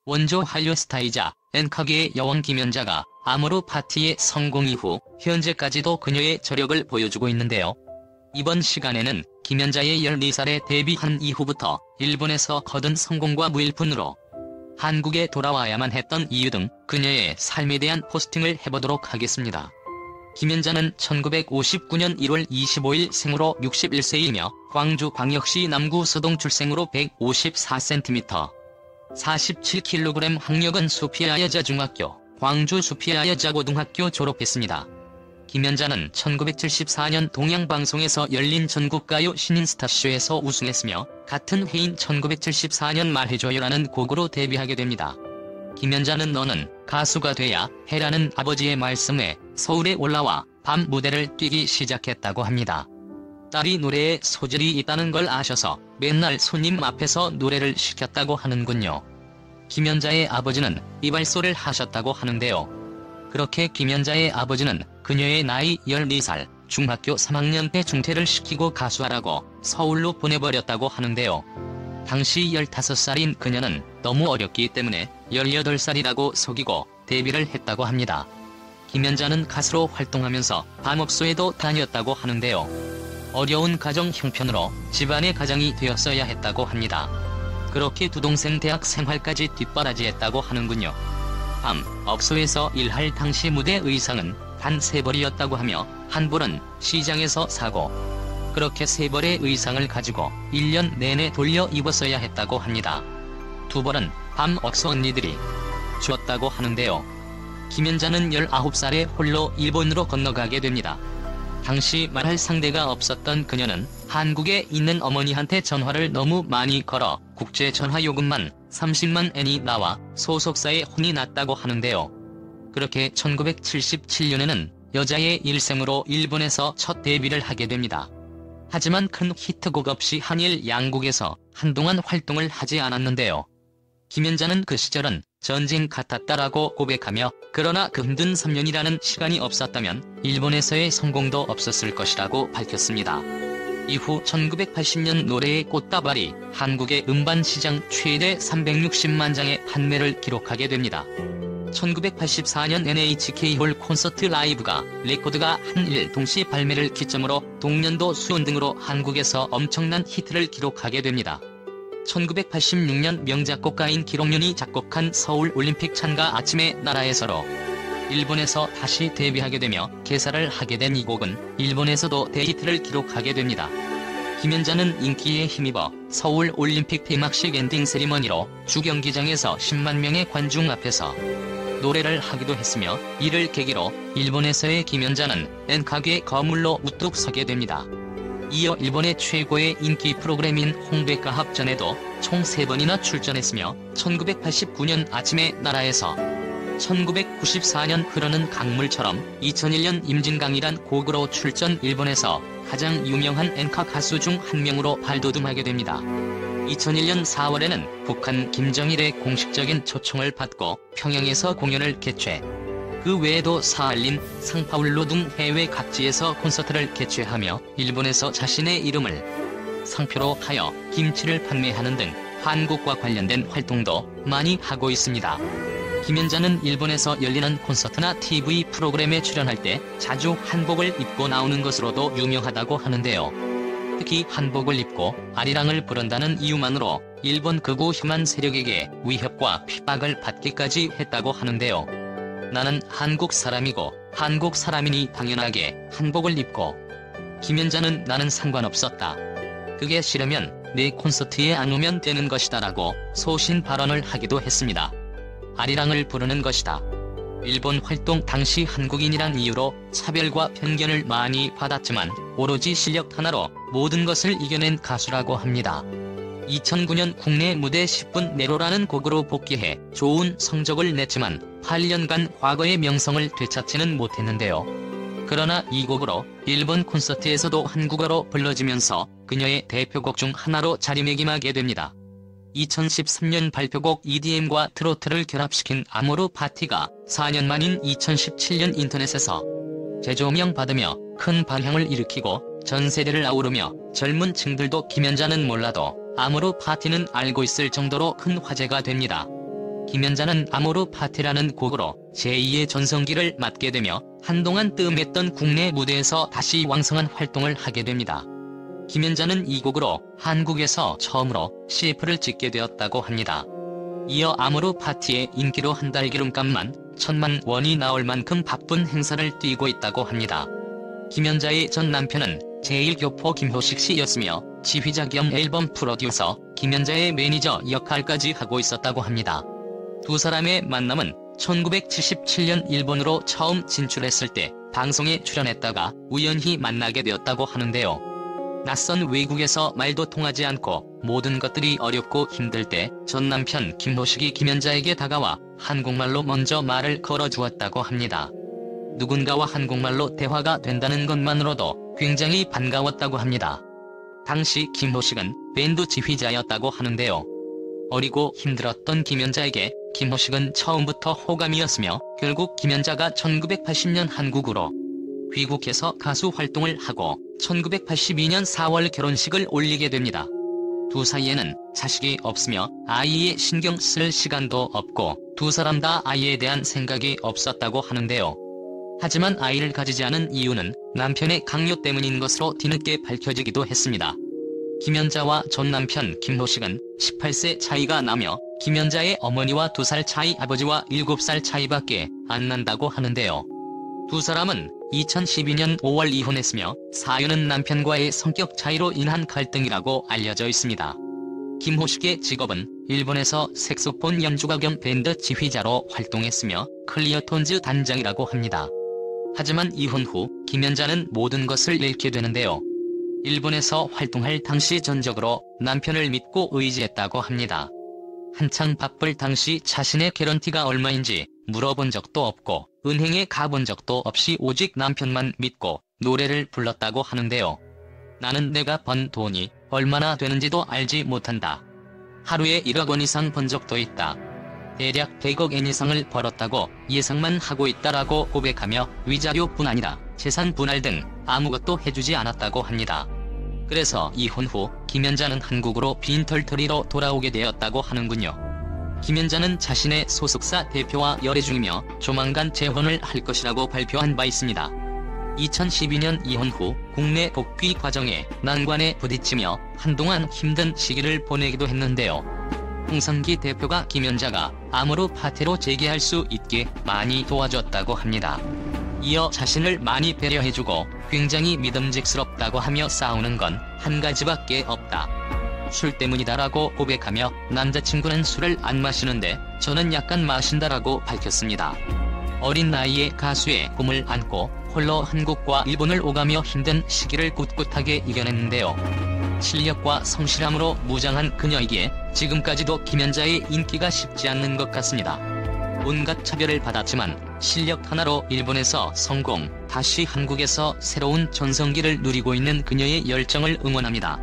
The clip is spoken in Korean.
원조 한류 스타이자 엔카계의 여왕 김연자가 아모르 파티의 성공 이후 현재까지도 그녀의 저력을 보여주고 있는데요. 이번 시간에는 김연자의 14살에 데뷔한 이후부터 일본에서 거둔 성공과 무일푼으로 한국에 돌아와야만 했던 이유 등 그녀의 삶에 대한 포스팅을 해보도록 하겠습니다. 김연자는 1959년 1월 25일 생으로 61세이며 광주광역시 남구 서동 출생으로 154cm, 47kg, 학력은 수피아 여자중학교, 광주 수피아 여자고등학교 졸업했습니다. 김연자는 1974년 동양방송에서 열린 전국가요 신인스타쇼에서 우승했으며 같은 해인 1974년 말해줘요라는 곡으로 데뷔하게 됩니다. 김연자는 너는 가수가 돼야 해라는 아버지의 말씀에 서울에 올라와 밤 무대를 뛰기 시작했다고 합니다. 딸이 노래에 소질이 있다는 걸 아셔서 맨날 손님 앞에서 노래를 시켰다고 하는군요. 김연자의 아버지는 이발소를 하셨다고 하는데요. 그렇게 김연자의 아버지는 그녀의 나이 14살, 중학교 3학년 때 중퇴를 시키고 가수하라고 서울로 보내버렸다고 하는데요. 당시 15살인 그녀는 너무 어렸기 때문에 18살이라고 속이고 데뷔를 했다고 합니다. 김연자는 가수로 활동하면서 밤업소에도 다녔다고 하는데요. 어려운 가정 형편으로 집안의 가장이 되었어야 했다고 합니다. 그렇게 두 동생 대학 생활까지 뒷바라지했다고 하는군요. 밤업소에서 일할 당시 무대 의상은 단 3벌이었다고 하며 한 벌은 시장에서 사고 그렇게 3벌의 의상을 가지고 1년 내내 돌려 입었어야 했다고 합니다. 2벌은 밤업소 언니들이 주었다고 하는데요. 김연자는 19살에 홀로 일본으로 건너가게 됩니다. 당시 말할 상대가 없었던 그녀는 한국에 있는 어머니한테 전화를 너무 많이 걸어 국제 전화 요금만 30만 엔이 나와 소속사에 혼이 났다고 하는데요. 그렇게 1977년에는 여자의 일생으로 일본에서 첫 데뷔를 하게 됩니다. 하지만 큰 히트곡 없이 한일 양국에서 한동안 활동을 하지 않았는데요. 김연자는 그 시절은 전쟁 같았다라고 고백하며 그러나 그 힘든 3년이라는 시간이 없었다면 일본에서의 성공도 없었을 것이라고 밝혔습니다. 이후 1980년 노래의 꽃다발이 한국의 음반 시장 최대 360만 장의 판매를 기록하게 됩니다. 1984년 NHK홀 콘서트 라이브가 레코드가 한일 동시 발매를 기점으로 동년도 수온 등으로 한국에서 엄청난 히트를 기록하게 됩니다. 1986년 명작곡가인 기록윤이 작곡한 서울올림픽 찬가 아침의 나라에서로 일본에서 다시 데뷔하게 되며 개사를 하게 된 이 곡은 일본에서도 대히트를 기록하게 됩니다. 김연자는 인기에 힘입어 서울올림픽 폐막식 엔딩 세리머니로 주경기장에서 10만 명의 관중 앞에서 노래를 하기도 했으며 이를 계기로 일본에서의 김연자는 엔카계의 거물로 우뚝 서게 됩니다. 이어 일본의 최고의 인기 프로그램인 홍백가합전에도 총 3번이나 출전했으며 1989년 아침의 나라에서 1994년 흐르는 강물처럼 2001년 임진강이란 곡으로 출전 일본에서 가장 유명한 엔카 가수 중 한 명으로 발돋움하게 됩니다. 2001년 4월에는 북한 김정일의 공식적인 초청을 받고 평양에서 공연을 개최. 그 외에도 사할린, 상파울루 등 해외 각지에서 콘서트를 개최하며 일본에서 자신의 이름을 상표로 하여 김치를 판매하는 등 한국과 관련된 활동도 많이 하고 있습니다. 김연자는 일본에서 열리는 콘서트나 TV 프로그램에 출연할 때 자주 한복을 입고 나오는 것으로도 유명하다고 하는데요. 특히 한복을 입고 아리랑을 부른다는 이유만으로 일본 극우 혐한 세력에게 위협과 핍박을 받기까지 했다고 하는데요. 나는 한국 사람이고 한국 사람이니 당연하게 한복을 입고 김연자는 나는 상관없었다. 그게 싫으면 내 콘서트에 안 오면 되는 것이다 라고 소신 발언을 하기도 했습니다. 아리랑을 부르는 것이다. 일본 활동 당시 한국인이란 이유로 차별과 편견을 많이 받았지만 오로지 실력 하나로 모든 것을 이겨낸 가수라고 합니다. 2009년 국내 무대 10분 내로라는 곡으로 복귀해 좋은 성적을 냈지만 8년간 과거의 명성을 되찾지는 못했는데요. 그러나 이 곡으로 일본 콘서트에서도 한국어로 불러지면서 그녀의 대표곡 중 하나로 자리매김하게 됩니다. 2013년 발표곡 EDM과 트로트를 결합시킨 아모르 파티가 4년 만인 2017년 인터넷에서 재조명 받으며 큰 반향을 일으키고 전 세대를 아우르며 젊은 층들도 김연자는 몰라도 아모르 파티는 알고 있을 정도로 큰 화제가 됩니다. 김연자는 아모르 파티라는 곡으로 제2의 전성기를 맞게 되며 한동안 뜸했던 국내 무대에서 다시 왕성한 활동을 하게 됩니다. 김연자는 이 곡으로 한국에서 처음으로 CF를 찍게 되었다고 합니다. 이어 아모르 파티의 인기로 한 달 기름값만 1000만 원이 나올 만큼 바쁜 행사를 뛰고 있다고 합니다. 김연자의 전 남편은 제1교포 김효식 씨였으며 지휘자 겸 앨범 프로듀서, 김연자의 매니저 역할까지 하고 있었다고 합니다. 두 사람의 만남은 1977년 일본으로 처음 진출했을 때 방송에 출연했다가 우연히 만나게 되었다고 하는데요. 낯선 외국에서 말도 통하지 않고 모든 것들이 어렵고 힘들 때 전 남편 김효식이 김연자에게 다가와 한국말로 먼저 말을 걸어주었다고 합니다. 누군가와 한국말로 대화가 된다는 것만으로도 굉장히 반가웠다고 합니다. 당시 김효식은 밴드 지휘자였다고 하는데요. 어리고 힘들었던 김연자에게 김효식은 처음부터 호감이었으며 결국 김연자가 1980년 한국으로 귀국해서 가수 활동을 하고 1982년 4월 결혼식을 올리게 됩니다. 두 사이에는 자식이 없으며 아이에 신경 쓸 시간도 없고 두 사람 다 아이에 대한 생각이 없었다고 하는데요. 하지만 아이를 가지지 않은 이유는 남편의 강요 때문인 것으로 뒤늦게 밝혀지기도 했습니다. 김연자와 전 남편 김효식은 18세 차이가 나며 김연자의 어머니와 2살 차이, 아버지와 7살 차이밖에 안 난다고 하는데요. 두 사람은 2012년 5월 이혼했으며 사유는 남편과의 성격 차이로 인한 갈등이라고 알려져 있습니다. 김효식의 직업은 일본에서 색소폰 연주가 겸 밴드 지휘자로 활동했으며 클리어톤즈 단장이라고 합니다. 하지만 이혼 후 김연자는 모든 것을 잃게 되는데요. 일본에서 활동할 당시 전적으로 남편을 믿고 의지했다고 합니다. 한창 바쁠 당시 자신의 개런티가 얼마인지 물어본 적도 없고 은행에 가본 적도 없이 오직 남편만 믿고 노래를 불렀다고 하는데요. 나는 내가 번 돈이 얼마나 되는지도 알지 못한다. 하루에 1억 원 이상 번 적도 있다. 대략 100억 엔 이상을 벌었다고 예상만 하고 있다라고 고백하며 위자료뿐 아니라 재산 분할 등 아무것도 해주지 않았다고 합니다. 그래서 이혼 후 김연자는 한국으로 빈털터리로 돌아오게 되었다고 하는군요. 김연자는 자신의 소속사 대표와 열애 중이며 조만간 재혼을 할 것이라고 발표한 바 있습니다. 2012년 이혼 후 국내 복귀 과정에 난관에 부딪히며 한동안 힘든 시기를 보내기도 했는데요. 홍성기 대표가 김연자가 아모르 파티로 재기할 수 있게 많이 도와줬다고 합니다. 이어 자신을 많이 배려해주고 굉장히 믿음직스럽다고 하며 싸우는 건 한 가지밖에 없다. 술 때문이다라고 고백하며 남자친구는 술을 안 마시는데 저는 약간 마신다라고 밝혔습니다. 어린 나이에 가수의 꿈을 안고 홀로 한국과 일본을 오가며 힘든 시기를 꿋꿋하게 이겨냈는데요. 실력과 성실함으로 무장한 그녀이기에 지금까지도 김연자의 인기가 식지 않는 것 같습니다. 온갖 차별을 받았지만 실력 하나로 일본에서 성공, 다시 한국에서 새로운 전성기를 누리고 있는 그녀의 열정을 응원합니다.